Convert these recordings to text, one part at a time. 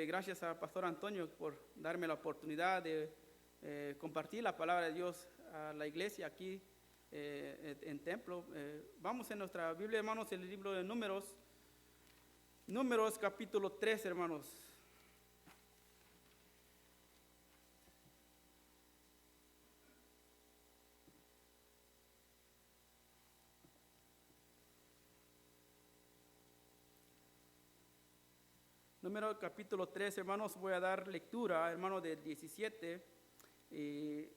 gracias al pastor Antonio por darme la oportunidad de compartir la palabra de Dios a la iglesia aquí en templo. Vamos en nuestra Biblia, hermanos, en el libro de Números capítulo 3, hermanos. Número capítulo 3, hermanos, voy a dar lectura, hermanos, del 17. Y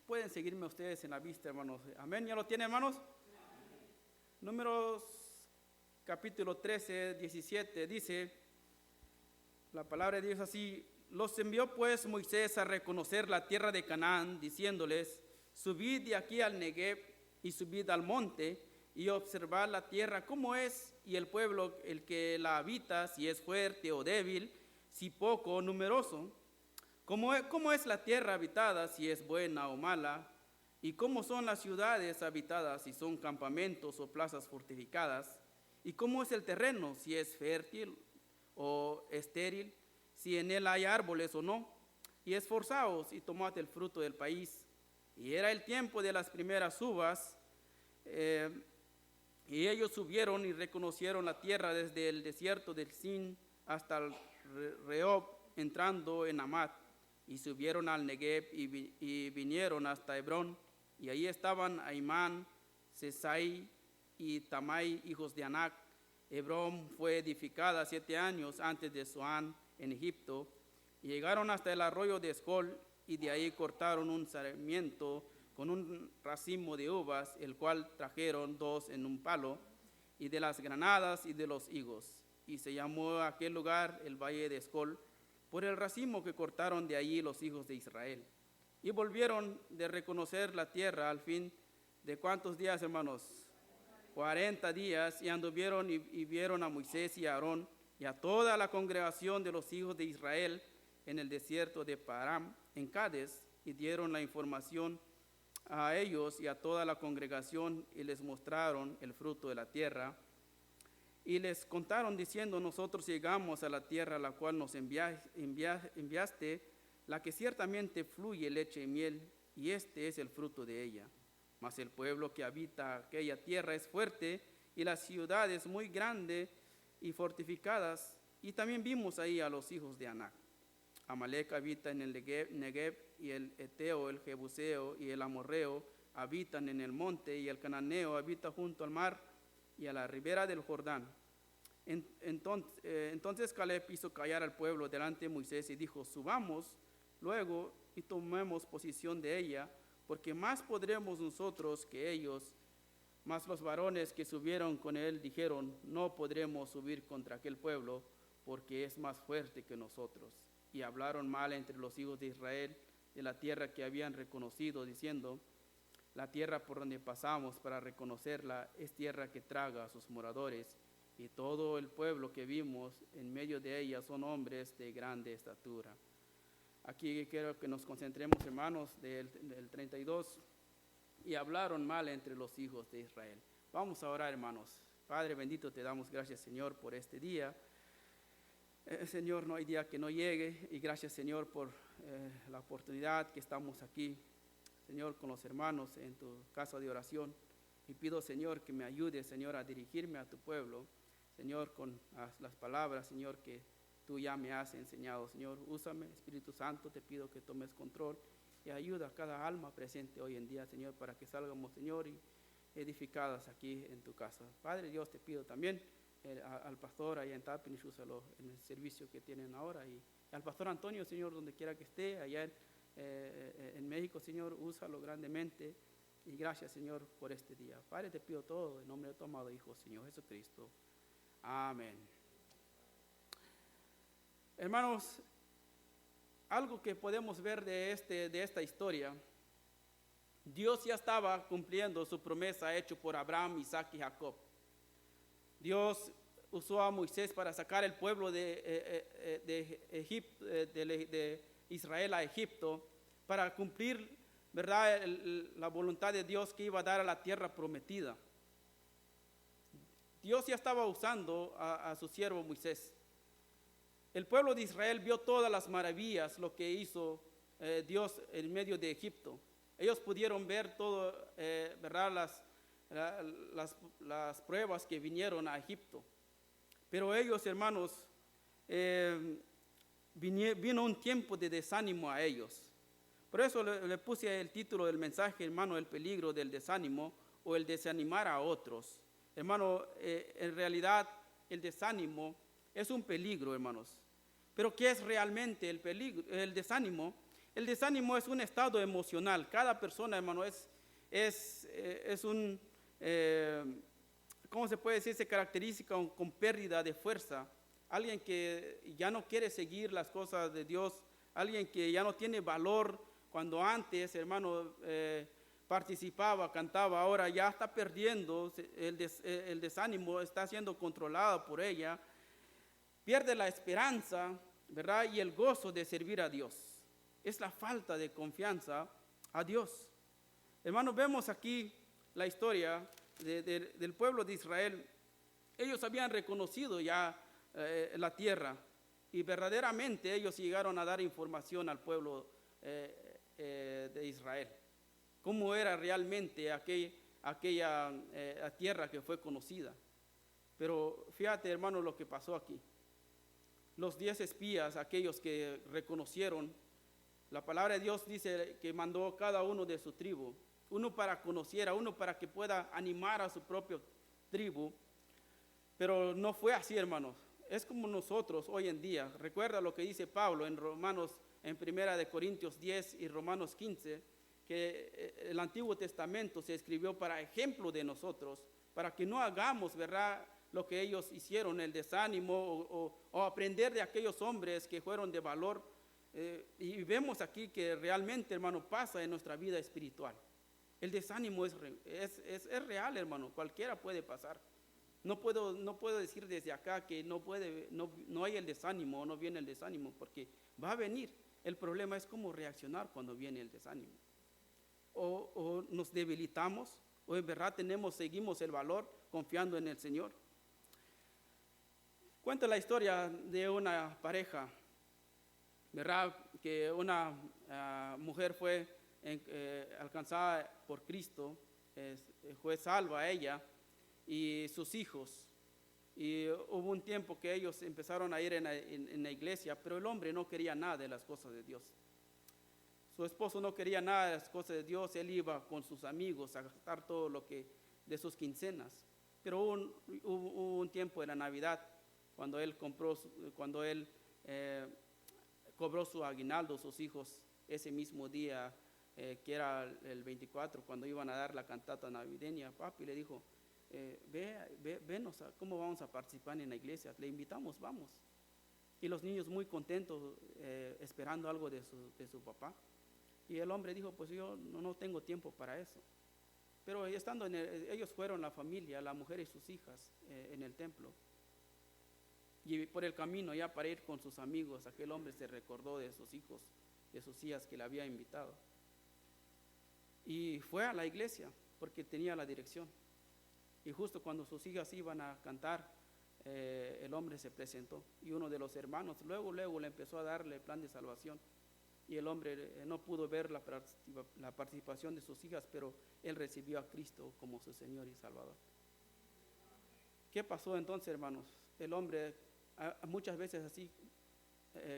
pueden seguirme ustedes en la vista, hermanos. Amén, ¿ya lo tienen, hermanos? Amén. Números capítulo 13, 17, dice, la palabra de Dios así: los envió pues Moisés a reconocer la tierra de Canaán, diciéndoles, subid de aquí al Negev y subid al monte y observad la tierra cómo es, y el pueblo el que la habita, si es fuerte o débil, si poco o numeroso, cómo es la tierra habitada, si es buena o mala, y cómo son las ciudades habitadas, si son campamentos o plazas fortificadas, y cómo es el terreno, si es fértil o estéril, si en él hay árboles o no, y esforzaos y tomad el fruto del país. Y era el tiempo de las primeras uvas, y ellos subieron y reconocieron la tierra desde el desierto del Sin hasta el Rehob, entrando en Amat, y subieron al Negev y vinieron hasta Hebrón, y ahí estaban Ahimán, Sesai y Tamai, hijos de Anac. Hebrón fue edificada 7 años antes de Zoán en Egipto, y llegaron hasta el arroyo de Escol, y de ahí cortaron un sarmiento con un racimo de uvas, el cual trajeron 2 en un palo, y de las granadas y de los higos. Y se llamó aquel lugar el Valle de Escol, por el racimo que cortaron de allí los hijos de Israel. Y volvieron de reconocer la tierra al fin de ¿cuántos días, hermanos? 40 días, y anduvieron y vieron a Moisés y a Aarón y a toda la congregación de los hijos de Israel en el desierto de Param, en Cades, y dieron la información a ellos y a toda la congregación, y les mostraron el fruto de la tierra. Y les contaron diciendo, nosotros llegamos a la tierra a la cual nos enviaste, la que ciertamente fluye leche y miel, y este es el fruto de ella. Mas el pueblo que habita aquella tierra es fuerte, y las ciudades muy grandes y fortificadas. Y también vimos ahí a los hijos de Anac. Amalek habita en el Negev, y el Eteo, el Jebuseo y el Amorreo habitan en el monte, y el Cananeo habita junto al mar y a la ribera del Jordán. Entonces Caleb hizo callar al pueblo delante de Moisés y dijo, subamos luego y tomemos posición de ella, porque más podremos nosotros que ellos. Mas los varones que subieron con él dijeron, no podremos subir contra aquel pueblo, porque es más fuerte que nosotros. Y hablaron mal entre los hijos de Israel de la tierra que habían reconocido, diciendo, la tierra por donde pasamos para reconocerla es tierra que traga a sus moradores, y todo el pueblo que vimos en medio de ella son hombres de grande estatura. Aquí quiero que nos concentremos, hermanos, del 32, y hablaron mal entre los hijos de Israel. Vamos a orar, hermanos. Padre bendito, te damos gracias, Señor, por este día. Señor, no hay día que no llegue, y gracias, Señor, por la oportunidad que estamos aquí, Señor, con los hermanos en tu casa de oración. Y pido, Señor, que me ayude, Señor, a dirigirme a tu pueblo, Señor, con las palabras, Señor, que tú ya me has enseñado. Señor, úsame, Espíritu Santo, te pido que tomes control y ayuda a cada alma presente hoy en día, Señor, para que salgamos, Señor, y edificadas aquí en tu casa. Padre Dios, te pido también al pastor allá en Tapinis, úsalo en el servicio que tienen ahora, y al pastor Antonio, Señor, donde quiera que esté, allá en México, Señor, úsalo grandemente, y gracias, Señor, por este día. Padre, te pido todo en nombre de tu amado Hijo, Señor Jesucristo. Amén. Hermanos, algo que podemos ver de esta historia, Dios ya estaba cumpliendo su promesa hecha por Abraham, Isaac y Jacob. Dios usó a Moisés para sacar el pueblo de Israel a Egipto, para cumplir, ¿verdad?, la voluntad de Dios que iba a dar a la tierra prometida. Dios ya estaba usando a su siervo Moisés. El pueblo de Israel vio todas las maravillas, lo que hizo Dios en medio de Egipto. Ellos pudieron ver todo, ¿verdad? Las pruebas que vinieron a Egipto. Pero ellos, hermanos, vino un tiempo de desánimo a ellos. Por eso le puse el título del mensaje, hermano, el peligro del desánimo o el desanimar a otros. Hermano, en realidad el desánimo es un peligro, hermanos. Pero ¿qué es realmente el peligro, el desánimo? El desánimo es un estado emocional. Cada persona, hermano, es un, ¿cómo se puede decir? Se caracteriza con pérdida de fuerza. Alguien que ya no quiere seguir las cosas de Dios, alguien que ya no tiene valor, cuando antes, hermano, participaba, cantaba, ahora ya está perdiendo, el desánimo está siendo controlado por ella, pierde la esperanza, ¿verdad? Y el gozo de servir a Dios. Es la falta de confianza a Dios. Hermanos, vemos aquí la historia del pueblo de Israel. Ellos habían reconocido ya la tierra y verdaderamente ellos llegaron a dar información al pueblo de Israel. Cómo era realmente aquella tierra que fue conocida. Pero fíjate, hermano, lo que pasó aquí. Los 10 espías, aquellos que reconocieron, la palabra de Dios dice que mandó cada uno de su tribu, uno para conociera, uno para que pueda animar a su propia tribu, pero no fue así, hermanos. Es como nosotros hoy en día. Recuerda lo que dice Pablo en Romanos, en 1 Corintios 10 y Romanos 15, que el Antiguo Testamento se escribió para ejemplo de nosotros, para que no hagamos, ¿verdad?, lo que ellos hicieron, el desánimo o aprender de aquellos hombres que fueron de valor. Y vemos aquí que realmente, hermano, pasa en nuestra vida espiritual. El desánimo es real, hermano, cualquiera puede pasar. No puedo decir desde acá que no hay el desánimo o no viene el desánimo, porque va a venir. El problema es cómo reaccionar cuando viene el desánimo. O nos debilitamos, o en verdad seguimos el valor confiando en el Señor. Cuenta la historia de una pareja, ¿verdad? Que una mujer fue alcanzada por Cristo, fue salva a ella y sus hijos. Y hubo un tiempo que ellos empezaron a ir en la iglesia, pero el hombre no quería nada de las cosas de Dios. Su esposo no quería nada de las cosas de Dios, él iba con sus amigos a gastar todo lo que de sus quincenas. Pero hubo un tiempo de la Navidad cuando él cobró su aguinaldo, sus hijos, ese mismo día, que era el 24, cuando iban a dar la cantata navideña. Papi le dijo, venos, ¿cómo vamos a participar en la iglesia? Le invitamos, vamos. Y los niños muy contentos, esperando algo de su papá. Y el hombre dijo, pues yo no tengo tiempo para eso. Pero estando ellos fueron la familia, la mujer y sus hijas, en el templo. Y por el camino, ya para ir con sus amigos, aquel hombre se recordó de sus hijos, de sus hijas que le había invitado. Y fue a la iglesia porque tenía la dirección. Y justo cuando sus hijas iban a cantar, el hombre se presentó. Y uno de los hermanos luego le empezó a darle el plan de salvación. Y el hombre no pudo ver la participación de sus hijas, pero él recibió a Cristo como su Señor y Salvador. ¿Qué pasó entonces, hermanos? El hombre, muchas veces así,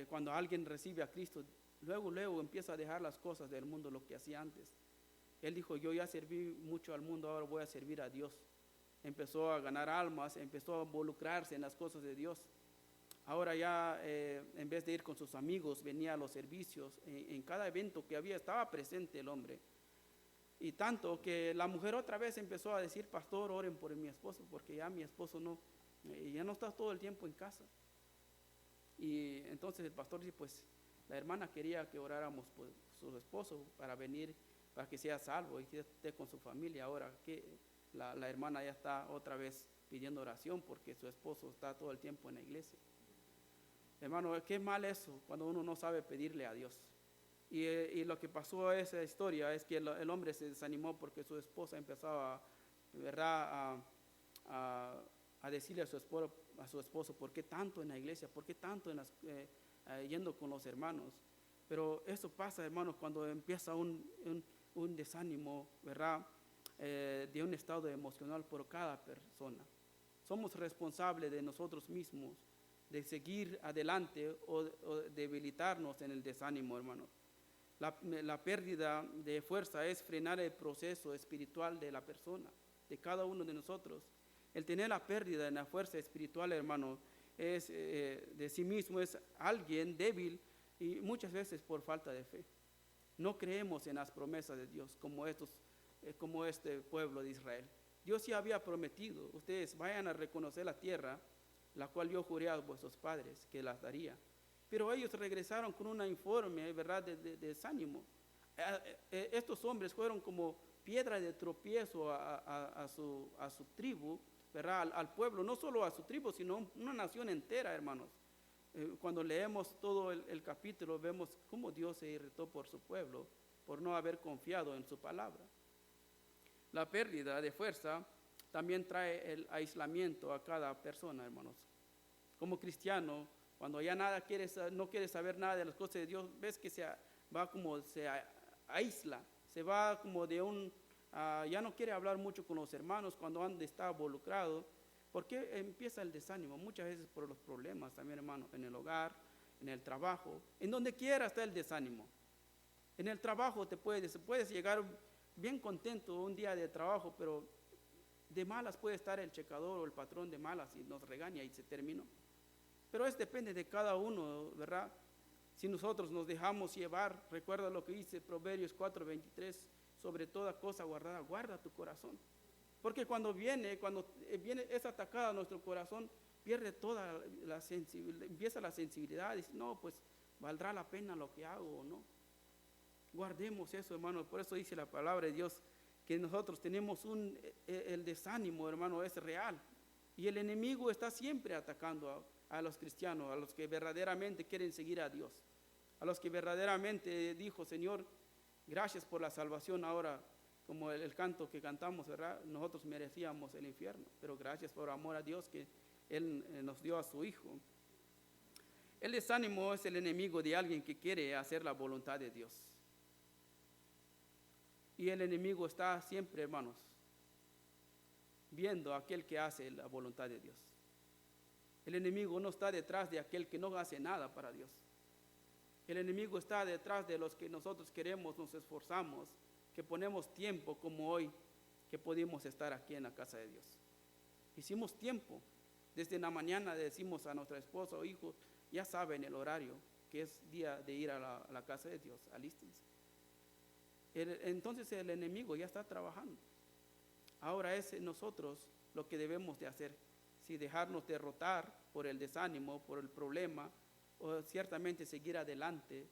cuando alguien recibe a Cristo, luego empieza a dejar las cosas del mundo, lo que hacía antes. Él dijo, yo ya serví mucho al mundo, ahora voy a servir a Dios. Empezó a ganar almas, empezó a involucrarse en las cosas de Dios. Ahora ya, en vez de ir con sus amigos, venía a los servicios. En cada evento que había, estaba presente el hombre. Y tanto que la mujer otra vez empezó a decir, pastor, oren por mi esposo, porque ya mi esposo ya no está todo el tiempo en casa. Y entonces el pastor dice, pues la hermana quería que oráramos por su esposo para venir, para que sea salvo y que esté con su familia. Ahora que la hermana ya está otra vez pidiendo oración porque su esposo está todo el tiempo en la iglesia. Hermano, qué mal eso cuando uno no sabe pedirle a Dios. Y lo que pasó a esa historia es que el hombre se desanimó porque su esposa empezaba, ¿verdad?, a decirle a su a su esposo, ¿por qué tanto en la iglesia? ¿Por qué tanto yendo con los hermanos? Pero eso pasa, hermanos, cuando empieza un desánimo, ¿verdad? De un estado emocional por cada persona. Somos responsables de nosotros mismos, de seguir adelante o debilitarnos en el desánimo, hermanos. La pérdida de fuerza es frenar el proceso espiritual de la persona, de cada uno de nosotros. El tener la pérdida en la fuerza espiritual, hermano, es de sí mismo, es alguien débil y muchas veces por falta de fe. No creemos en las promesas de Dios como este pueblo de Israel. Dios sí había prometido, ustedes vayan a reconocer la tierra, la cual yo juré a vuestros padres que las daría. Pero ellos regresaron con un informe, ¿verdad?, de desánimo. Estos hombres fueron como piedra de tropiezo a su tribu, ¿verdad?, al pueblo, no solo a su tribu, sino una nación entera, hermanos. Cuando leemos todo el capítulo, vemos cómo Dios se irritó por su pueblo, por no haber confiado en su palabra. La pérdida de fuerza también trae el aislamiento a cada persona, hermanos. Como cristiano, cuando ya no quieres saber nada de las cosas de Dios, ves que se aísla, se va como ya no quiere hablar mucho con los hermanos cuando está involucrado. ¿Por qué empieza el desánimo? Muchas veces por los problemas también, hermano, en el hogar, en el trabajo, en donde quiera está el desánimo. En el trabajo puedes llegar bien contento un día de trabajo, pero de malas puede estar el checador o el patrón de malas y nos regaña y se terminó. Pero depende de cada uno, ¿verdad? Si nosotros nos dejamos llevar, recuerda lo que dice Proverbios 4:23, sobre toda cosa guardada, guarda tu corazón. Porque cuando viene es atacada nuestro corazón, pierde toda la sensibilidad, empieza la sensibilidad, dice, no, pues valdrá la pena lo que hago o no. Guardemos eso, hermano, por eso dice la palabra de Dios, que nosotros tenemos el desánimo, hermano, es real. Y el enemigo está siempre atacando a los cristianos, a los que verdaderamente quieren seguir a Dios, a los que verdaderamente dijo, Señor, gracias por la salvación. Ahora, como el canto que cantamos, ¿verdad?, nosotros merecíamos el infierno, pero gracias por amor a Dios que Él nos dio a su Hijo. El desánimo es el enemigo de alguien que quiere hacer la voluntad de Dios. Y el enemigo está siempre, hermanos, viendo a aquel que hace la voluntad de Dios. El enemigo no está detrás de aquel que no hace nada para Dios. El enemigo está detrás de los que nosotros queremos, nos esforzamos, que ponemos tiempo como hoy, que pudimos estar aquí en la casa de Dios. Hicimos tiempo. Desde la mañana decimos a nuestra esposa o hijo, ya saben el horario, que es día de ir a la casa de Dios, alístense. Entonces el enemigo ya está trabajando. Ahora es nosotros lo que debemos de hacer. Si dejarnos derrotar por el desánimo, por el problema, o ciertamente seguir adelante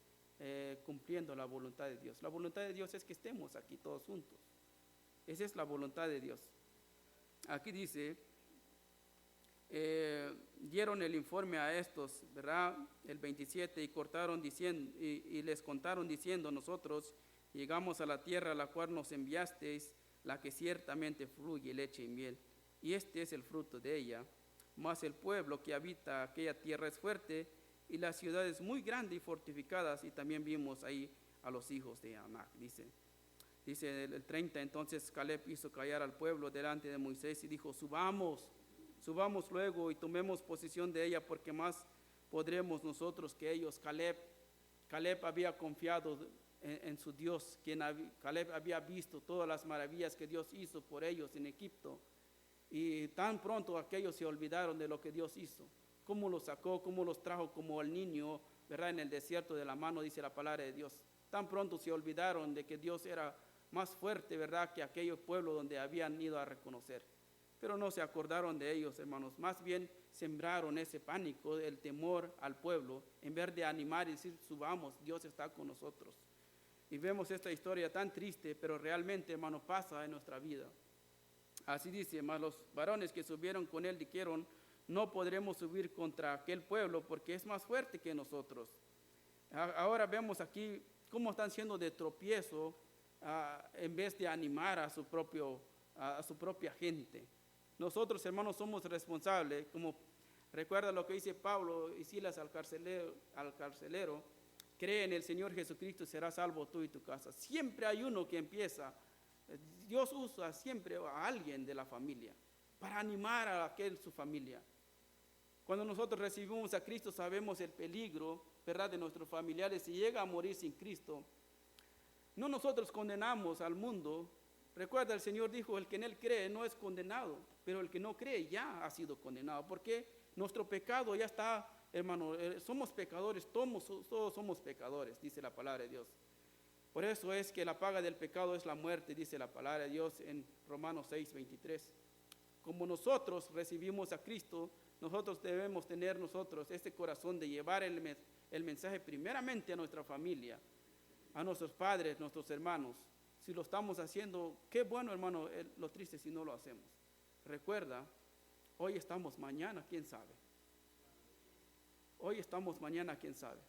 cumpliendo la voluntad de Dios. La voluntad de Dios es que estemos aquí todos juntos. Esa es la voluntad de Dios. Aquí dice, dieron el informe a estos, ¿verdad?, el 27, y les contaron diciendo, nosotros llegamos a la tierra a la cual nos enviasteis, la que ciertamente fluye leche y miel, y este es el fruto de ella. Mas el pueblo que habita aquella tierra es fuerte, y las ciudades muy grandes y fortificadas, y también vimos ahí a los hijos de Anac. Dice el 30, entonces Caleb hizo callar al pueblo delante de Moisés y dijo, subamos luego y tomemos posesión de ella, porque más podremos nosotros que ellos. Caleb había confiado en su Dios. Caleb había visto todas las maravillas que Dios hizo por ellos en Egipto, y tan pronto aquellos se olvidaron de lo que Dios hizo, cómo los sacó, cómo los trajo como el niño, ¿verdad?, en el desierto de la mano, dice la palabra de Dios. Tan pronto se olvidaron de que Dios era más fuerte, ¿verdad?, que aquellos pueblos donde habían ido a reconocer. Pero no se acordaron de ellos, hermanos. Más bien sembraron ese pánico, el temor al pueblo, en vez de animar y decir, subamos, Dios está con nosotros. Y vemos esta historia tan triste, pero realmente, hermano, pasa en nuestra vida. Así dice, mas los varones que subieron con él dijeron, no podremos subir contra aquel pueblo porque es más fuerte que nosotros. Ahora vemos aquí cómo están siendo de tropiezo en vez de animar a su propia gente. Nosotros, hermanos, somos responsables, como Recuerda lo que dice Pablo y Silas al carcelero, cree en el Señor Jesucristo y serás salvo tú y tu casa. Siempre hay uno que empieza. Dios usa siempre a alguien de la familia para animar a aquel su familia. Cuando nosotros recibimos a Cristo sabemos el peligro, ¿verdad?, de nuestros familiares. Si llega a morir sin Cristo, no nosotros condenamos al mundo. Recuerda, el Señor dijo, el que en Él cree no es condenado, pero el que no cree ya ha sido condenado, porque nuestro pecado ya está, hermano, somos pecadores, todos somos pecadores, dice la palabra de Dios. Por eso es que la paga del pecado es la muerte, dice la palabra de Dios en Romanos 6:23. Como nosotros recibimos a Cristo, nosotros debemos tener este corazón de llevar el mensaje primeramente a nuestra familia, a nuestros padres, nuestros hermanos. Si lo estamos haciendo, qué bueno, hermano, lo triste si no lo hacemos. Recuerda, hoy estamos, mañana, quién sabe. Hoy estamos, mañana, quién sabe.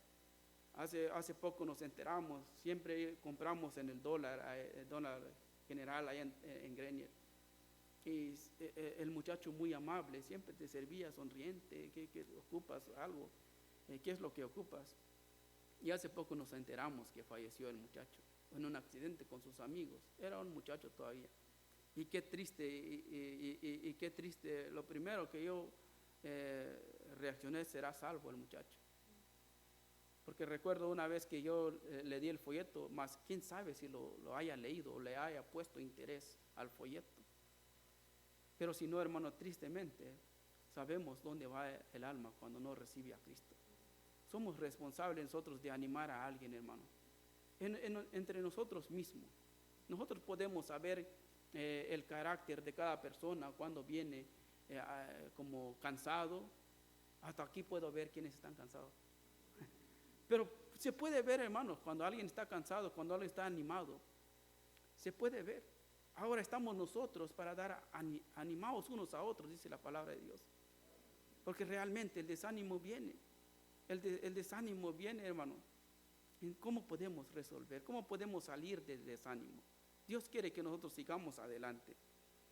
Hace poco nos enteramos, siempre compramos en el dólar general allá en Grenier. Y el muchacho muy amable, siempre te servía sonriente, ¿qué ocupas algo? ¿Qué es lo que ocupas? Y hace poco nos enteramos que falleció el muchacho en un accidente con sus amigos. Era un muchacho todavía. Y qué triste, y qué triste. Lo primero que yo reaccioné, será salvo el muchacho. Porque recuerdo una vez que yo le di el folleto, más quién sabe si lo haya leído o le haya puesto interés al folleto. Pero si no, hermano, tristemente sabemos dónde va el alma cuando no recibe a Cristo. Somos responsables nosotros de animar a alguien, hermano. Entre nosotros mismos. Nosotros podemos saber el carácter de cada persona cuando viene como cansado. Hasta aquí puedo ver quiénes están cansados. Pero se puede ver, hermanos, cuando alguien está cansado, cuando alguien está animado. Se puede ver. Ahora estamos nosotros para dar animados unos a otros, dice la palabra de Dios. Porque realmente el desánimo viene. El desánimo viene, hermano. ¿Cómo podemos resolver? ¿Cómo podemos salir del desánimo? Dios quiere que nosotros sigamos adelante.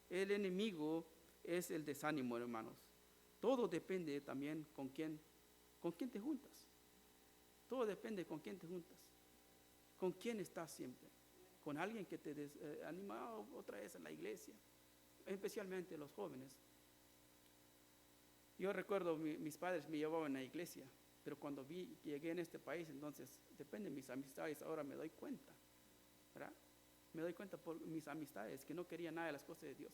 El enemigo es el desánimo, hermanos. Todo depende también con quién te juntas. Todo depende con quién te juntas. ¿Con quién estás siempre? Con alguien que te anima otra vez en la iglesia, especialmente los jóvenes. Yo recuerdo mis padres me llevaban a la iglesia, pero cuando llegué en este país, entonces depende de mis amistades, ahora me doy cuenta, ¿verdad? Me doy cuenta por mis amistades que no querían nada de las cosas de Dios.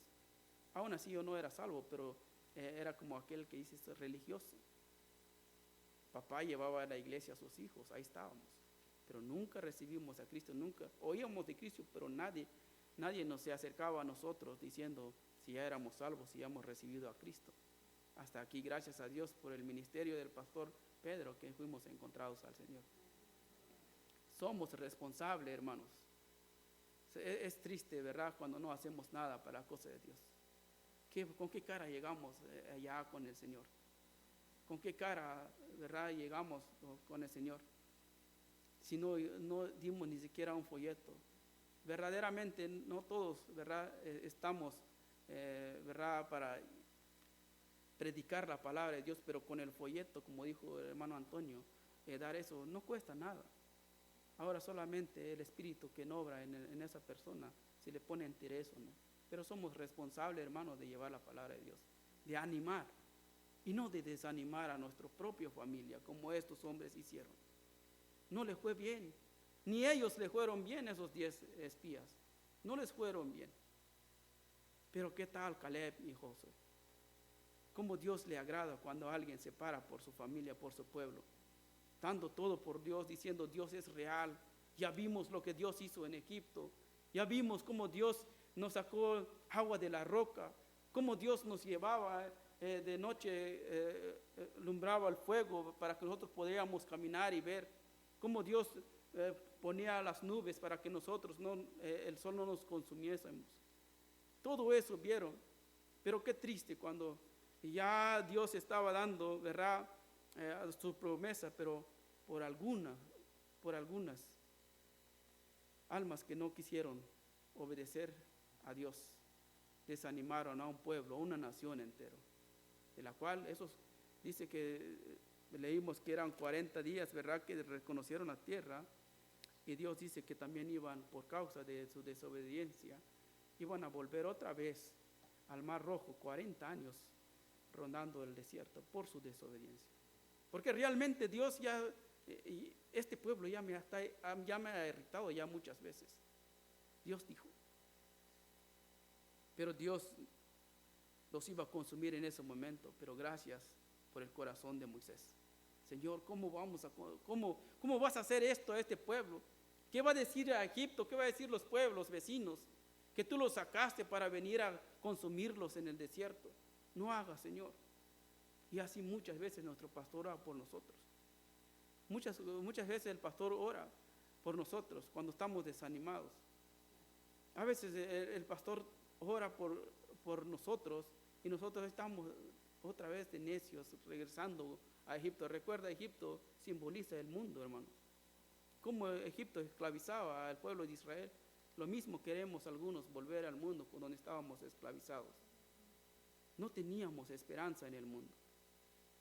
Aún así yo no era salvo, pero era como aquel que dice religioso. Papá llevaba a la iglesia a sus hijos, ahí estábamos. Pero nunca recibimos a Cristo, nunca oíamos de Cristo, pero nadie nos se acercaba a nosotros diciendo si ya éramos salvos, si ya hemos recibido a Cristo. Hasta aquí, gracias a Dios por el ministerio del pastor Pedro, que fuimos encontrados al Señor. Somos responsables, hermanos. Es triste, ¿verdad?, cuando no hacemos nada para la cosa de Dios. ¿Con qué cara llegamos allá con el Señor? ¿Con qué cara, verdad, llegamos con el Señor? Si no dimos ni siquiera un folleto. Verdaderamente no todos, ¿verdad?, estamos, ¿verdad?, para predicar la palabra de Dios, pero con el folleto, como dijo el hermano Antonio, dar eso no cuesta nada. Ahora solamente el Espíritu que obra en esa persona, si le pone interés o no. Pero somos responsables, hermanos, de llevar la palabra de Dios, de animar y no de desanimar a nuestra propia familia, como estos hombres hicieron. No les fue bien, ni ellos les fueron bien esos 10 espías, no les fueron bien. Pero ¿qué tal Caleb y Josué? Cómo Dios le agrada cuando alguien se para por su familia, por su pueblo, dando todo por Dios, diciendo Dios es real. Ya vimos lo que Dios hizo en Egipto, ya vimos cómo Dios nos sacó agua de la roca, cómo Dios nos llevaba de noche, alumbraba el fuego para que nosotros podíamos caminar y ver, cómo Dios ponía las nubes para que nosotros el sol no nos consumiésemos. Todo eso vieron, pero qué triste cuando ya Dios estaba dando, ¿verdad?, su promesa, pero por algunas almas que no quisieron obedecer a Dios, desanimaron a un pueblo, a una nación entera, de la cual esos dice que leímos que eran 40 días, ¿verdad?, que reconocieron la tierra. Y Dios dice que también iban, por causa de su desobediencia, iban a volver otra vez al Mar Rojo, 40 años rondando el desierto por su desobediencia. Porque realmente Dios ya, este pueblo ya me ha irritado ya muchas veces. Dios dijo. Pero Dios los iba a consumir en ese momento, pero gracias por el corazón de Moisés. Señor, ¿cómo vas a hacer esto a este pueblo? ¿Qué va a decir a Egipto? ¿Qué va a decir los pueblos vecinos? Que tú los sacaste para venir a consumirlos en el desierto. No hagas, Señor. Y así muchas veces nuestro pastor ora por nosotros. Muchas veces el pastor ora por nosotros cuando estamos desanimados. A veces el pastor ora por nosotros y nosotros estamos otra vez de necios regresando a Egipto. Recuerda, Egipto simboliza el mundo, hermanos. Como Egipto esclavizaba al pueblo de Israel, lo mismo queremos algunos, volver al mundo donde estábamos esclavizados. No teníamos esperanza en el mundo.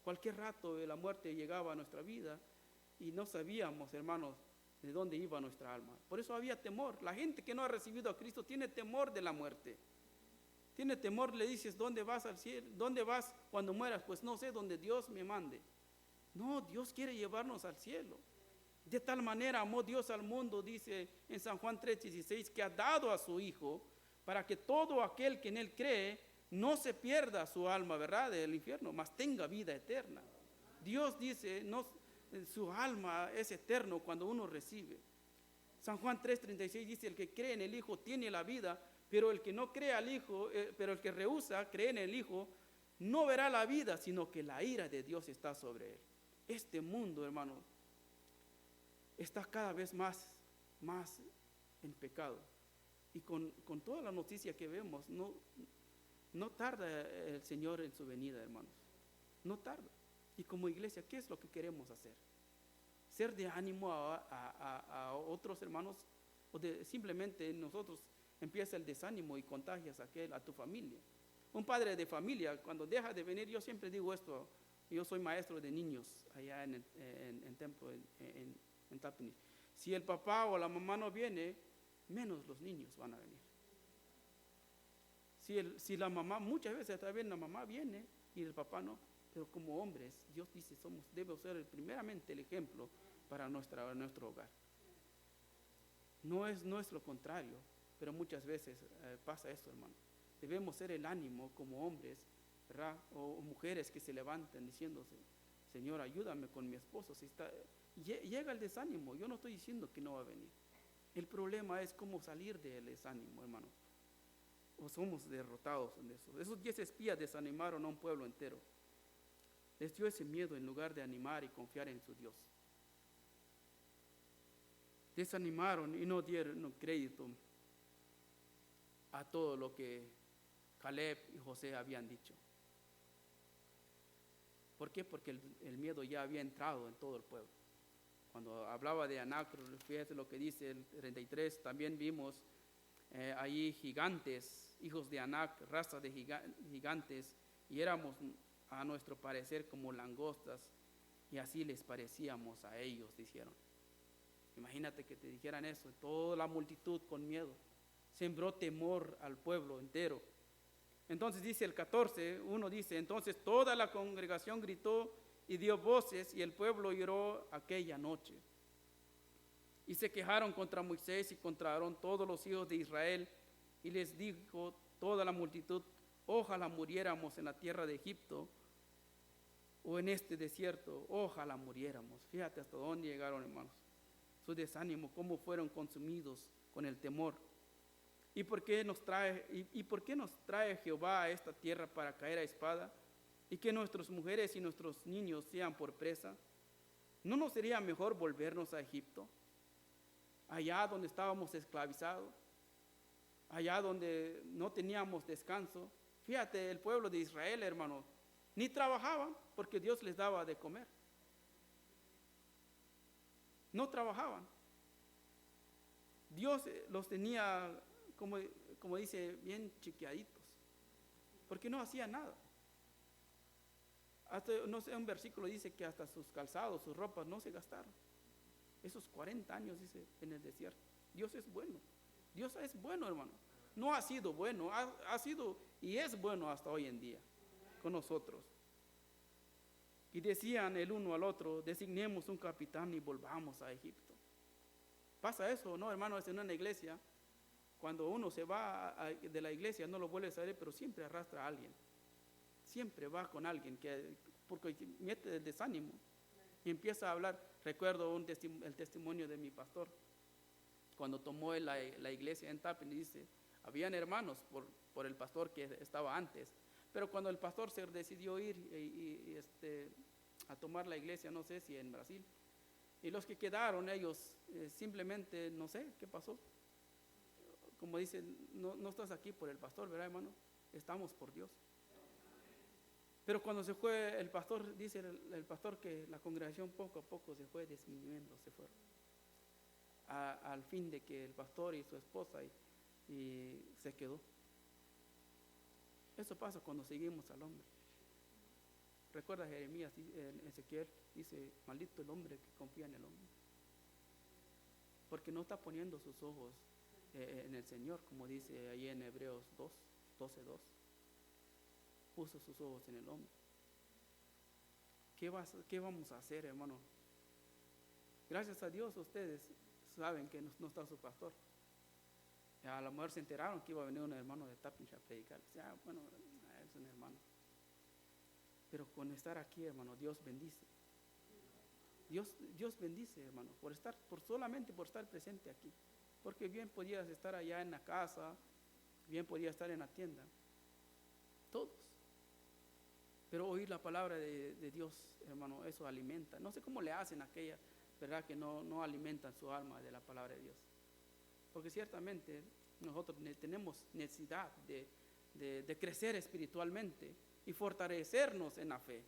Cualquier rato la muerte llegaba a nuestra vida y no sabíamos, hermanos, de dónde iba nuestra alma. Por eso había temor. La gente que no ha recibido a Cristo tiene temor de la muerte. Tiene temor, le dices, ¿dónde vas al cielo? ¿Dónde vas cuando mueras? Pues no sé, donde Dios me mande. No, Dios quiere llevarnos al cielo. De tal manera amó Dios al mundo, dice en San Juan 3:16, que ha dado a su Hijo para que todo aquel que en Él cree no se pierda su alma, ¿verdad?, del infierno, mas tenga vida eterna. Dios dice, su alma es eterno cuando uno recibe. San Juan 3:36 dice, el que cree en el Hijo tiene la vida, pero el que no cree al Hijo, pero el que rehúsa creer en el Hijo, no verá la vida, sino que la ira de Dios está sobre él. Este mundo, hermano, está cada vez más en pecado. Y con toda la noticia que vemos, no tarda el Señor en su venida, hermanos. No tarda. Y como iglesia, ¿qué es lo que queremos hacer? ¿Ser de ánimo a otros hermanos? ¿O simplemente nosotros empieza el desánimo y contagias a tu familia? Un padre de familia, cuando deja de venir, yo siempre digo esto, yo soy maestro de niños allá en el templo en Tapini. Si el papá o la mamá no viene, menos los niños van a venir. Si la mamá, muchas veces también la mamá viene y el papá no, pero como hombres, Dios dice, debemos ser primeramente el ejemplo para nuestro hogar. No es nuestro contrario, pero muchas veces pasa eso, hermano. Debemos ser el ánimo como hombres, ¿verdad? O mujeres que se levantan diciéndose, Señor, ayúdame con mi esposo. Llega el desánimo, yo no estoy diciendo que no va a venir. El problema es cómo salir del desánimo, hermano. O somos derrotados en eso. Esos 10 espías desanimaron a un pueblo entero. Les dio ese miedo en lugar de animar y confiar en su Dios. Desanimaron y no dieron crédito a todo lo que Caleb y José habían dicho. ¿Por qué? Porque el miedo ya había entrado en todo el pueblo. Cuando hablaba de Anac, fíjate lo que dice el 33, también vimos ahí gigantes, hijos de Anac, raza de gigantes, y éramos a nuestro parecer como langostas, y así les parecíamos a ellos, dijeron. Imagínate que te dijeran eso, toda la multitud con miedo, sembró temor al pueblo entero. Entonces dice el 14, uno dice, entonces toda la congregación gritó y dio voces y el pueblo lloró aquella noche. Y se quejaron contra Moisés y contra Aarón todos los hijos de Israel y les dijo toda la multitud, ojalá muriéramos en la tierra de Egipto o en este desierto, ojalá muriéramos. Fíjate hasta dónde llegaron, hermanos. Su desánimo, cómo fueron consumidos con el temor. ¿Y por qué nos trae Jehová a esta tierra para caer a espada? Y que nuestras mujeres y nuestros niños sean por presa. ¿No nos sería mejor volvernos a Egipto? Allá donde estábamos esclavizados, allá donde no teníamos descanso. Fíjate, el pueblo de Israel, hermano, ni trabajaban porque Dios les daba de comer. No trabajaban. Dios los tenía, como dice, bien chiqueaditos, porque no hacían nada. hasta, no sé, un versículo dice que hasta sus calzados, sus ropas no se gastaron. Esos 40 años, dice, en el desierto. Dios es bueno. Dios es bueno, hermano. No ha sido bueno, ha sido y es bueno hasta hoy en día con nosotros. Y decían el uno al otro, designemos un capitán y volvamos a Egipto. ¿Pasa eso, no, hermano? Es en una iglesia. Cuando uno se va de la iglesia no lo vuelve a saber, pero siempre arrastra a alguien. Siempre va con alguien porque mete el desánimo y empieza a hablar. Recuerdo el testimonio de mi pastor. Cuando tomó la iglesia en Tapin, dice, habían hermanos por el pastor que estaba antes, pero cuando el pastor se decidió ir a tomar la iglesia, no sé si en Brasil, y los que quedaron, ellos simplemente, no sé qué pasó. Como dicen, no estás aquí por el pastor, ¿verdad, hermano? Estamos por Dios. Pero cuando se fue el pastor, dice el pastor que la congregación poco a poco se fue disminuyendo, se fueron. Al fin de que el pastor y su esposa y se quedó. Eso pasa cuando seguimos al hombre. Recuerda Jeremías, en Ezequiel, dice, maldito el hombre que confía en el hombre. Porque no está poniendo sus ojos en el Señor, como dice ahí en Hebreos 12:2. Puso sus ojos en el hombre. ¿Qué vamos a hacer, hermano? Gracias a Dios ustedes saben que no está su pastor. A lo mejor se enteraron que iba a venir un hermano de Tapincha a predicar. Bueno, es un hermano. Pero con estar aquí, hermano, Dios bendice. Dios bendice, hermano, solamente por estar presente aquí. Porque bien podías estar allá en la casa, bien podías estar en la tienda. Todos. Pero oír la palabra de Dios, hermano, eso alimenta. No sé cómo le hacen aquella, ¿verdad? Que no alimentan su alma de la palabra de Dios. Porque ciertamente nosotros tenemos necesidad de crecer espiritualmente y fortalecernos en la fe.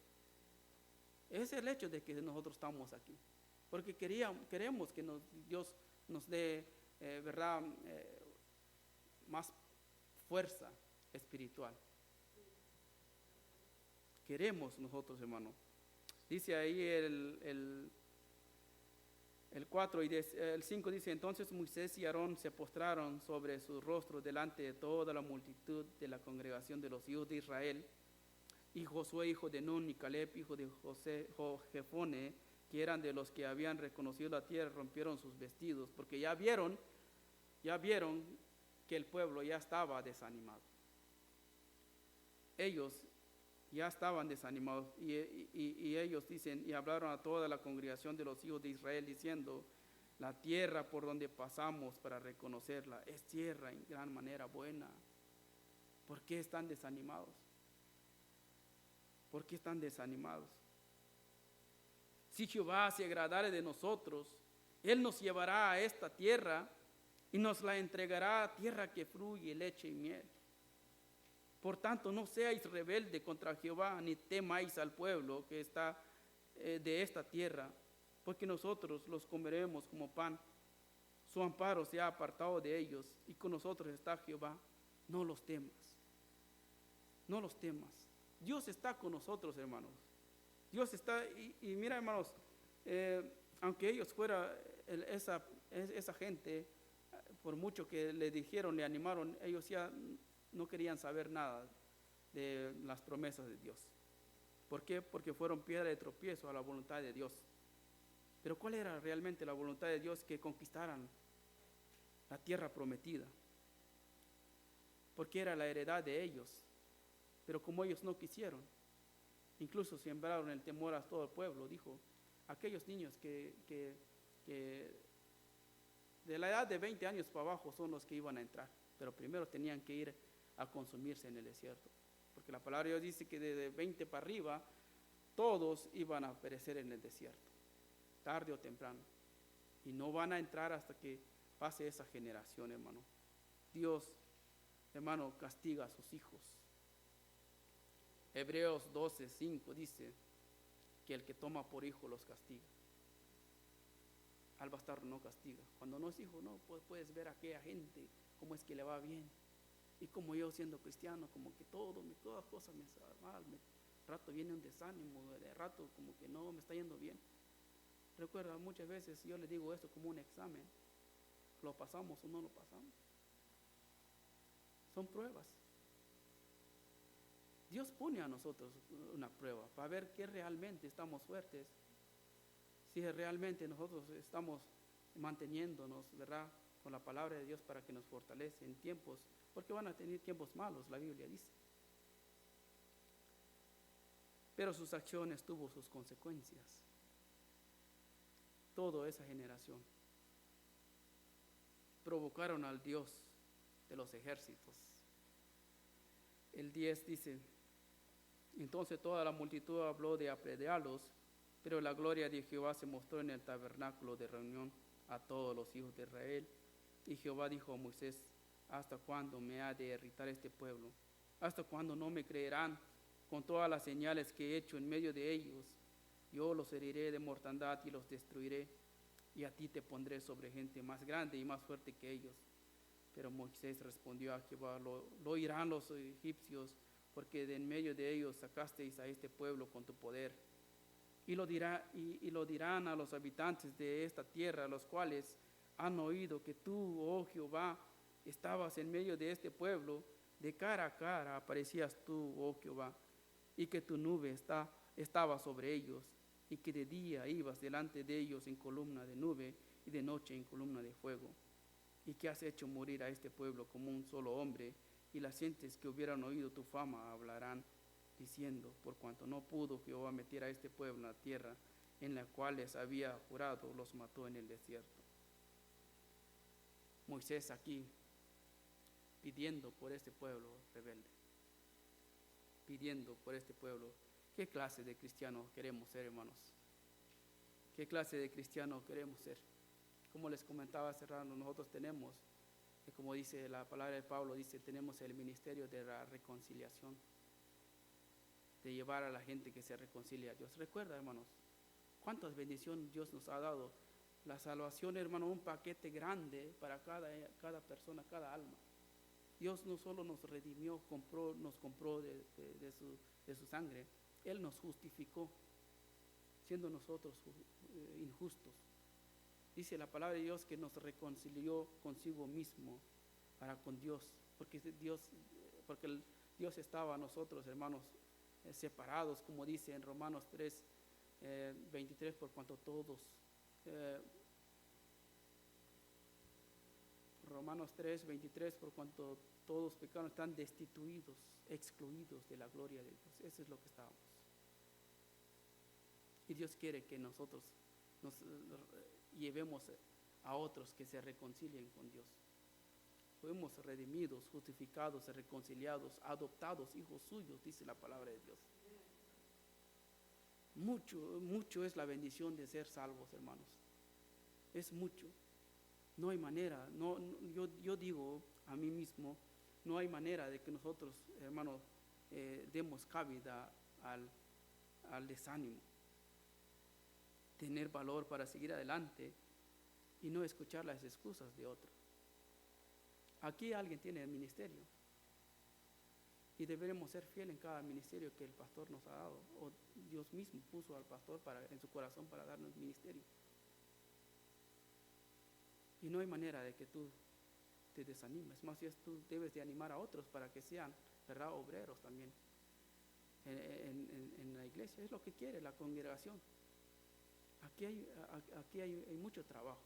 Ese es el hecho de que nosotros estamos aquí. Porque queremos que Dios nos dé, ¿verdad? Más fuerza espiritual. Queremos nosotros, hermano. Dice ahí el 4 y el 5 dice, entonces Moisés y Aarón se postraron sobre sus rostros delante de toda la multitud de la congregación de los hijos de Israel. Y Josué, hijo de Nun, y Caleb, hijo de Jefone, que eran de los que habían reconocido la tierra, rompieron sus vestidos, porque ya vieron que el pueblo ya estaba desanimado. Ellos ya estaban desanimados y ellos dicen, y hablaron a toda la congregación de los hijos de Israel diciendo, la tierra por donde pasamos para reconocerla es tierra en gran manera buena. ¿Por qué están desanimados? ¿Por qué están desanimados? Si Jehová se agradare de nosotros, Él nos llevará a esta tierra y nos la entregará, tierra que fluye leche y miel. Por tanto, no seáis rebelde contra Jehová, ni temáis al pueblo que está de esta tierra, porque nosotros los comeremos como pan. Su amparo se ha apartado de ellos, y con nosotros está Jehová. No los temas. No los temas. Dios está con nosotros, hermanos. Dios está, y mira, hermanos, aunque ellos fueran esa gente, por mucho que le dijeron, le animaron, ellos ya no querían saber nada de las promesas de Dios. ¿Por qué? Porque fueron piedra de tropiezo a la voluntad de Dios. Pero ¿cuál era realmente la voluntad de Dios? Que conquistaran la tierra prometida. Porque era la heredad de ellos. Pero como ellos no quisieron, incluso sembraron el temor a todo el pueblo, dijo, aquellos niños que de la edad de 20 años para abajo son los que iban a entrar, pero primero tenían que ir a consumirse en el desierto, porque la palabra de Dios dice que de 20 para arriba todos iban a perecer en el desierto, tarde o temprano, y no van a entrar hasta que pase esa generación, hermano. Dios, hermano, castiga a sus hijos. Hebreos 12:5 dice que el que toma por hijo los castiga. Al bastardo no castiga. Cuando no es hijo, no, puedes ver a aquella gente cómo es que le va bien. Y como yo siendo cristiano, como que todas cosas me salen mal, me rato viene un desánimo, de rato como que no me está yendo bien. Recuerda, muchas veces yo le digo esto como un examen. ¿Lo pasamos o no lo pasamos? Son pruebas. Dios pone a nosotros una prueba para ver que realmente estamos fuertes, si realmente nosotros estamos manteniéndonos, ¿verdad?, con la palabra de Dios para que nos fortalece en tiempos, porque van a tener tiempos malos, la Biblia dice. Pero sus acciones tuvo sus consecuencias. Toda esa generación provocaron al Dios de los ejércitos. El 10 dice: entonces toda la multitud habló de apedrearlos, pero la gloria de Jehová se mostró en el tabernáculo de reunión a todos los hijos de Israel. Y Jehová dijo a Moisés: ¿hasta cuándo me ha de irritar este pueblo? ¿Hasta cuándo no me creerán con todas las señales que he hecho en medio de ellos? Yo los heriré de mortandad y los destruiré, y a ti te pondré sobre gente más grande y más fuerte que ellos. Pero Moisés respondió a Jehová: lo oirán los egipcios, porque de en medio de ellos sacasteis a este pueblo con tu poder. Y lo dirán a los habitantes de esta tierra, los cuales han oído que tú, oh Jehová, estabas en medio de este pueblo, de cara a cara aparecías tú, oh Jehová, y que tu nube estaba sobre ellos, y que de día ibas delante de ellos en columna de nube, y de noche en columna de fuego. Y que has hecho morir a este pueblo como un solo hombre, y las gentes que hubieran oído tu fama hablarán, diciendo: por cuanto no pudo Jehová meter a este pueblo en la tierra en la cual les había jurado, los mató en el desierto. Moisés aquí pidiendo por este pueblo rebelde, pidiendo por este pueblo. ¿Qué clase de cristianos queremos ser, hermanos? ¿Qué clase de cristianos queremos ser? Como les comentaba hace rato, nosotros tenemos, como dice la palabra de Pablo, dice, tenemos el ministerio de la reconciliación, de llevar a la gente que se reconcilia a Dios. Recuerda, hermanos, cuántas bendiciones Dios nos ha dado. La salvación, hermano, un paquete grande para cada persona, cada alma. Dios no solo nos redimió, nos compró de su sangre, Él nos justificó, siendo nosotros injustos. Dice la palabra de Dios que nos reconcilió consigo mismo para con Dios, porque Dios estaba a nosotros, hermanos, separados, como dice en Romanos 3, 23, por cuanto todos, Romanos 3, 23, por cuanto todos pecaron, están destituidos, excluidos de la gloria de Dios. Eso es lo que estábamos. Y Dios quiere que nosotros nos llevemos a otros que se reconcilien con Dios. Fuimos redimidos, justificados, reconciliados, adoptados, hijos suyos, dice la palabra de Dios. Mucho es la bendición de ser salvos, hermanos. Es mucho. No hay manera, yo digo a mí mismo, no hay manera de que nosotros, hermanos, demos cabida al desánimo. Tener valor para seguir adelante y no escuchar las excusas de otros. Aquí alguien tiene el ministerio y deberemos ser fieles en cada ministerio que el pastor nos ha dado, o Dios mismo puso al pastor en su corazón para darnos ministerio. Y no hay manera de que tú te desanimes, más bien tú debes de animar a otros para que sean, ¿verdad?, obreros también en la iglesia. Es lo que quiere la congregación. Aquí hay mucho trabajo.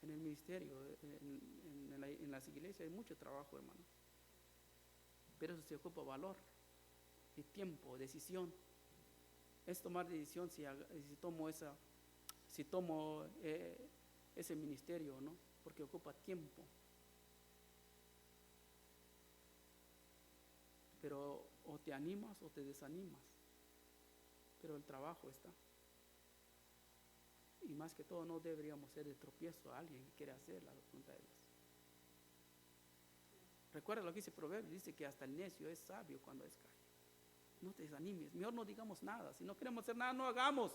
En el ministerio, en las iglesias hay mucho trabajo, hermano. Pero eso se ocupa valor y tiempo, decisión. Es tomar decisión si tomo ese ministerio o no, porque ocupa tiempo. Pero o te animas o te desanimas. Pero el trabajo está. Y más que todo no deberíamos ser de tropiezo a alguien que quiere hacer la voluntad de Dios. Recuerda lo que dice Proverbios, dice que hasta el necio es sabio cuando es caído. No te desanimes, mejor no digamos nada. Si no queremos hacer nada, no hagamos.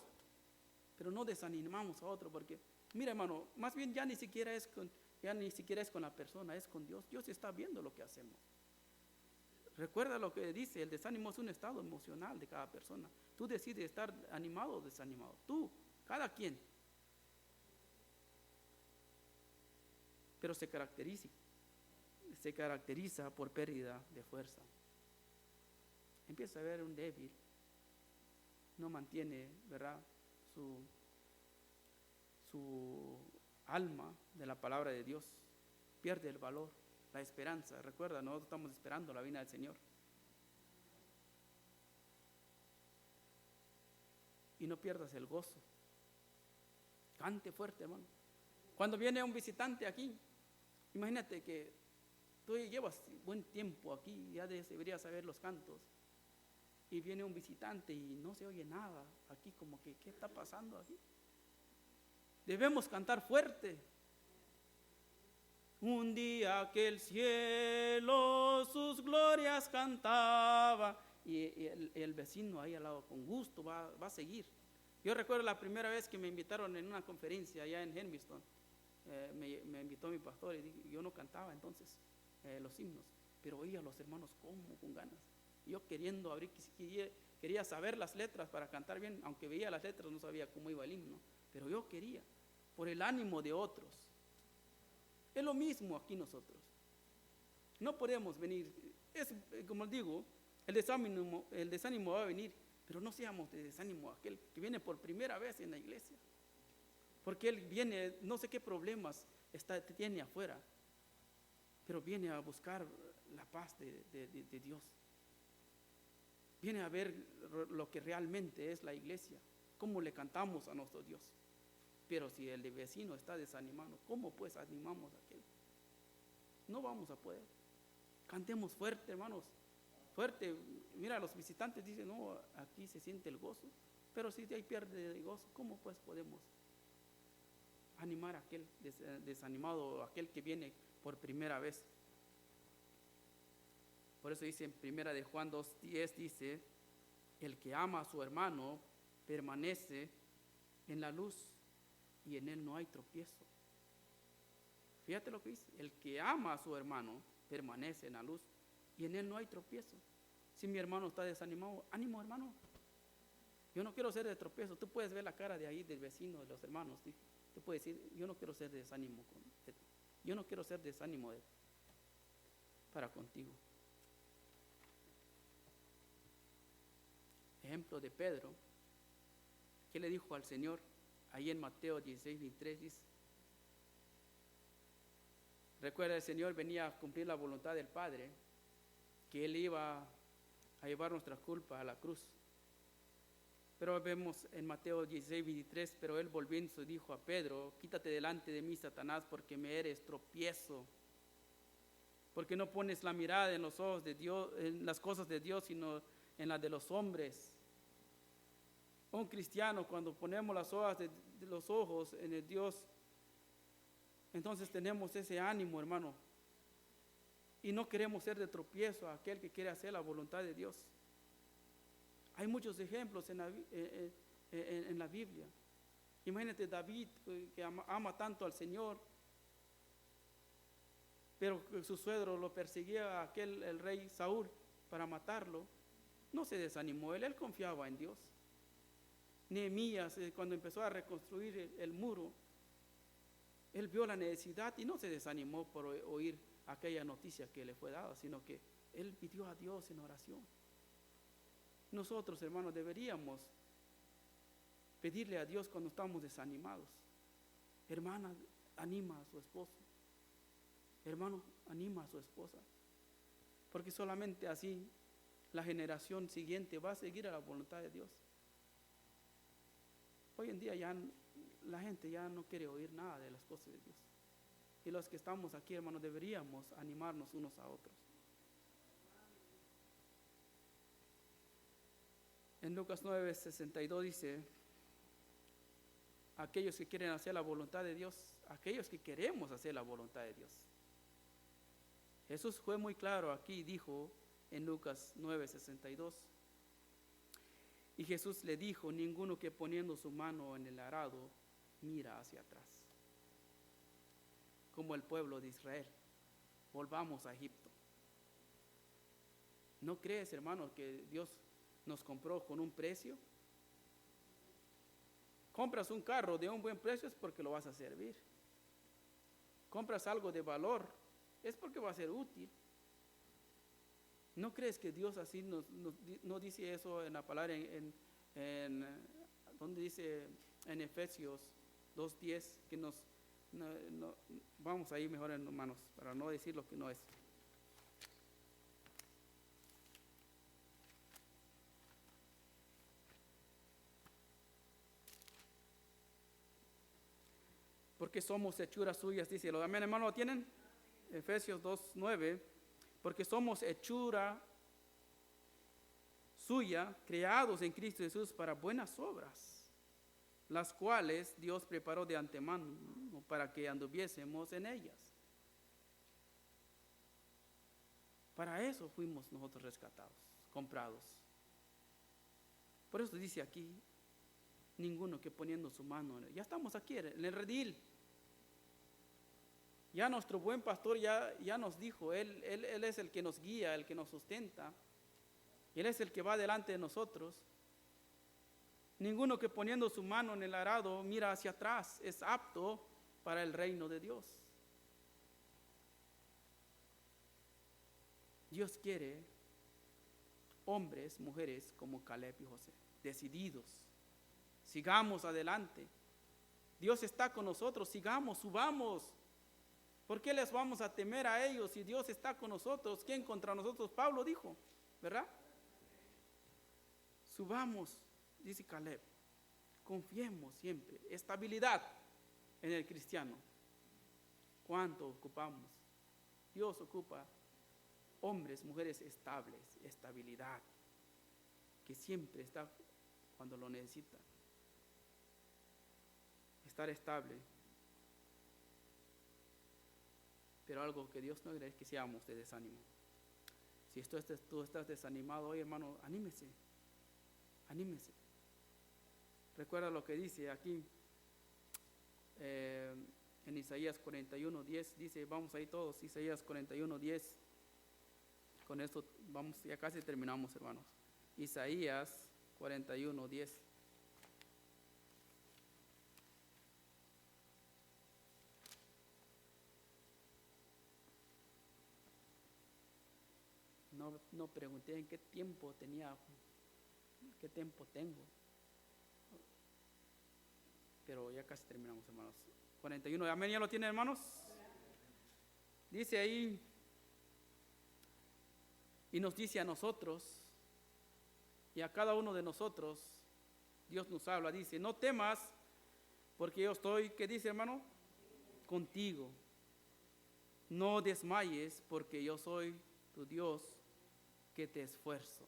Pero no desanimamos a otro, porque, mira, hermano, más bien ya ni siquiera es con la persona, es con Dios. Dios está viendo lo que hacemos. Recuerda lo que dice, el desánimo es un estado emocional de cada persona. Tú decides estar animado o desanimado. Tú, cada quien. Pero se caracteriza por pérdida de fuerza. Empieza a ver un débil, no mantiene, ¿verdad?, su alma de la palabra de Dios, pierde el valor, la esperanza. Recuerda, nosotros estamos esperando la venida del Señor. Y no pierdas el gozo. Cante fuerte, hermano. Cuando viene un visitante aquí, imagínate que tú llevas buen tiempo aquí, ya deberías saber los cantos, y viene un visitante y no se oye nada aquí, como que ¿qué está pasando aquí? Debemos cantar fuerte. Un día que el cielo sus glorias cantaba, y el vecino ahí al lado con gusto va a seguir. Yo recuerdo la primera vez que me invitaron en una conferencia allá en Hermiston. Me invitó mi pastor y yo no cantaba entonces los himnos, pero oía a los hermanos como con ganas. Yo queriendo abrir, quería saber las letras para cantar bien, aunque veía las letras no sabía cómo iba el himno, pero yo quería, por el ánimo de otros. Es lo mismo aquí nosotros. No podemos venir, es como digo, el desánimo va a venir, pero no seamos de desánimo aquel que viene por primera vez en la iglesia. Porque él viene, no sé qué problemas tiene afuera, pero viene a buscar la paz de Dios. Viene a ver lo que realmente es la iglesia, cómo le cantamos a nuestro Dios. Pero si el vecino está desanimado, ¿cómo pues animamos a aquel? No vamos a poder. Cantemos fuerte, hermanos, fuerte. Mira, los visitantes dicen, no, aquí se siente el gozo, pero si hay pérdida de gozo, ¿cómo pues podemos animar a aquel desanimado, aquel que viene por primera vez? Por eso dice en primera de Juan 2:10, dice, el que ama a su hermano permanece en la luz y en él no hay tropiezo. Fíjate lo que dice, el que ama a su hermano permanece en la luz y en él no hay tropiezo. Si mi hermano está desanimado, ánimo, hermano. Yo no quiero ser de tropiezo. Tú puedes ver la cara de ahí del vecino, de los hermanos, ¿sí? Te puede decir, yo no quiero ser de desánimo, yo no quiero ser de desánimo para contigo. Ejemplo de Pedro, ¿qué le dijo al Señor? Ahí en Mateo 16:23 dice, recuerda, el Señor venía a cumplir la voluntad del Padre, que Él iba a llevar nuestras culpas a la cruz. Pero vemos en Mateo 16:23, pero Él volviendo dijo a Pedro, quítate delante de mí, Satanás, porque me eres tropiezo, porque no pones la mirada en los ojos de Dios, en las cosas de Dios, sino en las de los hombres. Un cristiano, cuando ponemos las hojas de los ojos en el Dios, entonces tenemos ese ánimo, hermano, y no queremos ser de tropiezo a aquel que quiere hacer la voluntad de Dios. Hay muchos ejemplos en la Biblia. Imagínate David, que ama tanto al Señor, pero su suegro lo perseguía el rey Saúl para matarlo. No se desanimó, él confiaba en Dios. Nehemías, cuando empezó a reconstruir el muro, él vio la necesidad y no se desanimó por oír aquella noticia que le fue dada, sino que él pidió a Dios en oración. Nosotros, hermanos, deberíamos pedirle a Dios cuando estamos desanimados. Hermana, anima a su esposo. Hermano, anima a su esposa. Porque solamente así la generación siguiente va a seguir a la voluntad de Dios. Hoy en día ya la gente ya no quiere oír nada de las cosas de Dios. Y los que estamos aquí, hermanos, deberíamos animarnos unos a otros. En Lucas 9:62 dice, aquellos que quieren hacer la voluntad de Dios, aquellos que queremos hacer la voluntad de Dios. Jesús fue muy claro aquí, dijo en Lucas 9:62, y Jesús le dijo, ninguno que poniendo su mano en el arado mira hacia atrás. Como el pueblo de Israel, volvamos a Egipto. ¿No crees, hermano, que Dios nos compró con un precio? Compras un carro de un buen precio es porque lo vas a servir. Compras algo de valor es porque va a ser útil. ¿No crees que Dios así no dice eso en la palabra donde dice en Efesios 2:10 que vamos ahí mejor, hermanos, para no decir lo que no es? Porque somos hechuras suyas, dice. ¿Lo amén, hermano? ¿Lo tienen? Efesios 2:9. Porque somos hechura suya, creados en Cristo Jesús para buenas obras, las cuales Dios preparó de antemano para que anduviésemos en ellas. Para eso fuimos nosotros rescatados, comprados. Por eso dice aquí, ninguno que poniendo su mano, ya estamos aquí en el redil. Ya nuestro buen pastor ya nos dijo, él es el que nos guía, el que nos sustenta. Él es el que va delante de nosotros. Ninguno que poniendo su mano en el arado mira hacia atrás es apto para el reino de Dios. Dios quiere hombres, mujeres como Caleb y José, decididos. Sigamos adelante. Dios está con nosotros, sigamos, subamos. ¿Por qué les vamos a temer a ellos si Dios está con nosotros? ¿Quién contra nosotros? Pablo dijo, ¿verdad? Subamos, dice Caleb. Confiemos siempre. Estabilidad en el cristiano. ¿Cuánto ocupamos? Dios ocupa hombres, mujeres estables, estabilidad, que siempre está cuando lo necesita. Estar estable. Pero algo que Dios no quiere es que seamos de desánimo. Si tú estás desanimado hoy, hermano, anímese. Anímese. Recuerda lo que dice aquí en Isaías 41:10. Dice, vamos ahí todos, Isaías 41:10. Con esto vamos, ya casi terminamos, hermanos. Isaías 41:10. No pregunté en qué tiempo tenía, qué tiempo tengo. Pero ya casi terminamos, hermanos. 41, amén, ¿ya lo tienen, hermanos? Dice ahí, y nos dice a nosotros, y a cada uno de nosotros, Dios nos habla, dice, no temas, porque yo estoy, ¿qué dice, hermano? Contigo. No desmayes, porque yo soy tu Dios, que te esfuerzo.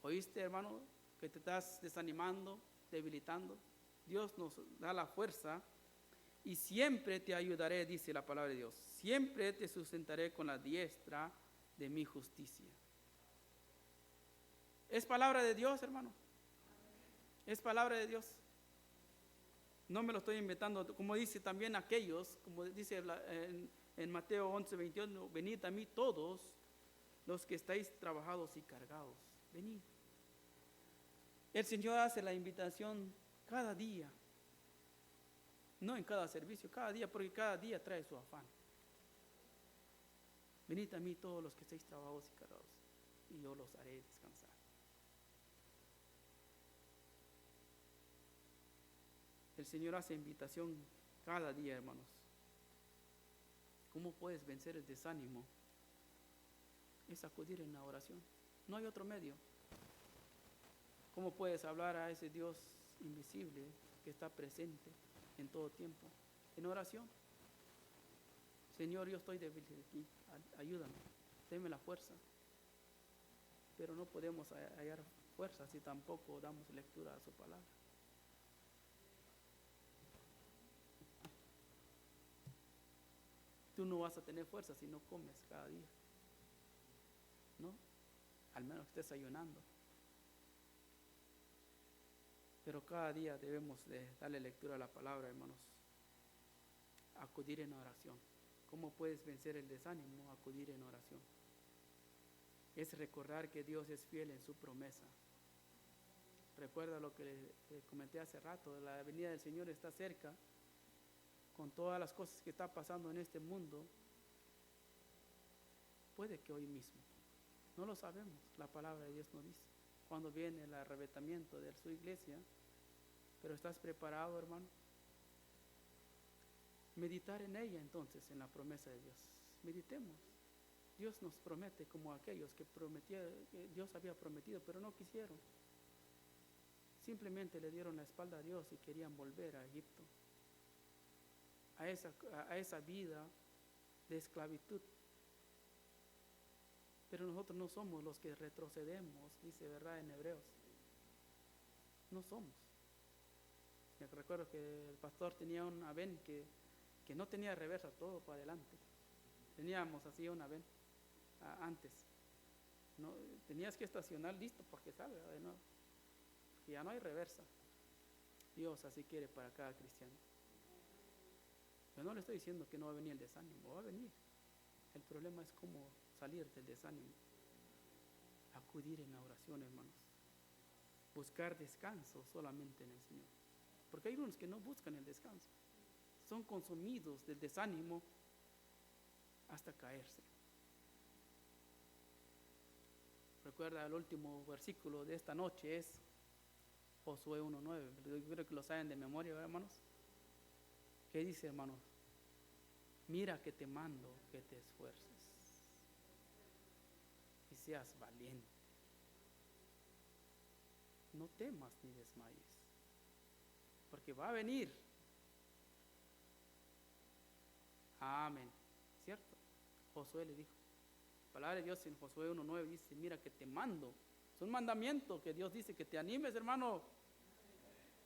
¿Oíste, hermano? Que te estás desanimando, debilitando. Dios nos da la fuerza y siempre te ayudaré, dice la palabra de Dios. Siempre te sustentaré con la diestra de mi justicia. ¿Es palabra de Dios, hermano? Es palabra de Dios. No me lo estoy inventando. Como dice también aquellos, como dice en Mateo 11:21, venid a mí todos los que estáis trabajados y cargados. Venid. El Señor hace la invitación cada día. No en cada servicio, cada día, porque cada día trae su afán. Venid a mí todos los que estáis trabajados y cargados, y yo los haré descansar. El Señor hace invitación cada día, hermanos. ¿Cómo puedes vencer el desánimo? Es acudir en la oración. No hay otro medio. ¿Cómo puedes hablar a ese Dios invisible que está presente en todo tiempo? En oración. Señor, yo estoy débil aquí, ayúdame, deme la fuerza. Pero no podemos hallar fuerza si tampoco damos lectura a su palabra. Tú no vas a tener fuerza si no comes cada día, ¿no? Al menos estés ayunando. Pero cada día debemos de darle lectura a la palabra, hermanos. Acudir en oración. ¿Cómo puedes vencer el desánimo? Acudir en oración. es recordar que Dios es fiel en su promesa. Recuerda lo que le comenté hace rato, la venida del Señor está cerca, con todas las cosas que están pasando en este mundo. Puede que hoy mismo, no lo sabemos, la palabra de Dios nos dice cuando viene el arrebatamiento de su iglesia. Pero ¿estás preparado, hermano? Meditar en ella entonces, en la promesa de Dios. Meditemos. Dios nos promete como aquellos que Dios había prometido, pero no quisieron. Simplemente le dieron la espalda a Dios y querían volver a Egipto, a esa vida de esclavitud. Pero nosotros no somos los que retrocedemos, dice, ¿verdad?, en Hebreos. No somos. Me recuerdo que el pastor tenía un Aven que no tenía reversa, todo para adelante. Teníamos así un Aven antes. No, tenías que estacionar listo para que salga de nuevo. Ya no hay reversa. Dios así quiere para cada cristiano. Yo no le estoy diciendo que no va a venir el desánimo, va a venir. El problema es cómo salir del desánimo. Acudir en la oración, hermanos. Buscar descanso solamente en el Señor. Porque hay unos que no buscan el descanso. Son consumidos del desánimo hasta caerse. Recuerda, el último versículo de esta noche es Josué 1:9. Yo creo que lo saben de memoria, ¿verdad, hermanos? ¿Qué dice, hermanos? Mira que te mando que te esfuerces y seas valiente. No temas ni desmayes, porque va a venir. Amén. ¿Cierto? Josué le dijo. La palabra de Dios en Josué 1:9 dice, mira que te mando. Es un mandamiento que Dios dice que te animes, hermano.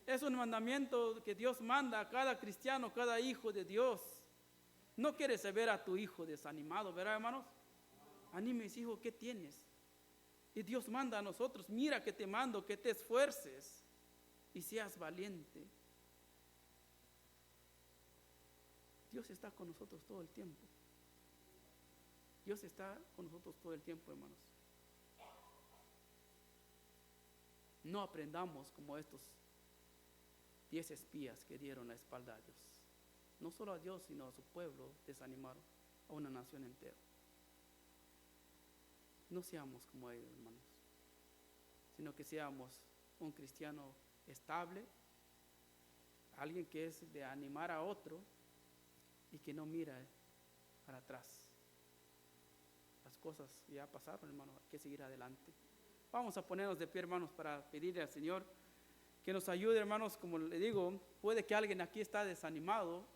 Es un mandamiento que Dios manda a cada cristiano, cada hijo de Dios. No quieres ver a tu hijo desanimado, ¿verdad, hermanos? Anímese, hijo, ¿qué tienes? Y Dios manda a nosotros, mira que te mando, que te esfuerces y seas valiente. Dios está con nosotros todo el tiempo. Dios está con nosotros todo el tiempo, hermanos. No aprendamos como estos 10 espías que dieron la espalda a Dios. No solo a Dios, sino a su pueblo desanimaron, a una nación entera. No seamos como ellos, hermanos, sino que seamos un cristiano estable, alguien que es de animar a otro y que no mira para atrás. Las cosas ya pasaron, hermano, hay que seguir adelante. Vamos a ponernos de pie, hermanos, para pedirle al Señor que nos ayude, hermanos. Como le digo, puede que alguien aquí está desanimado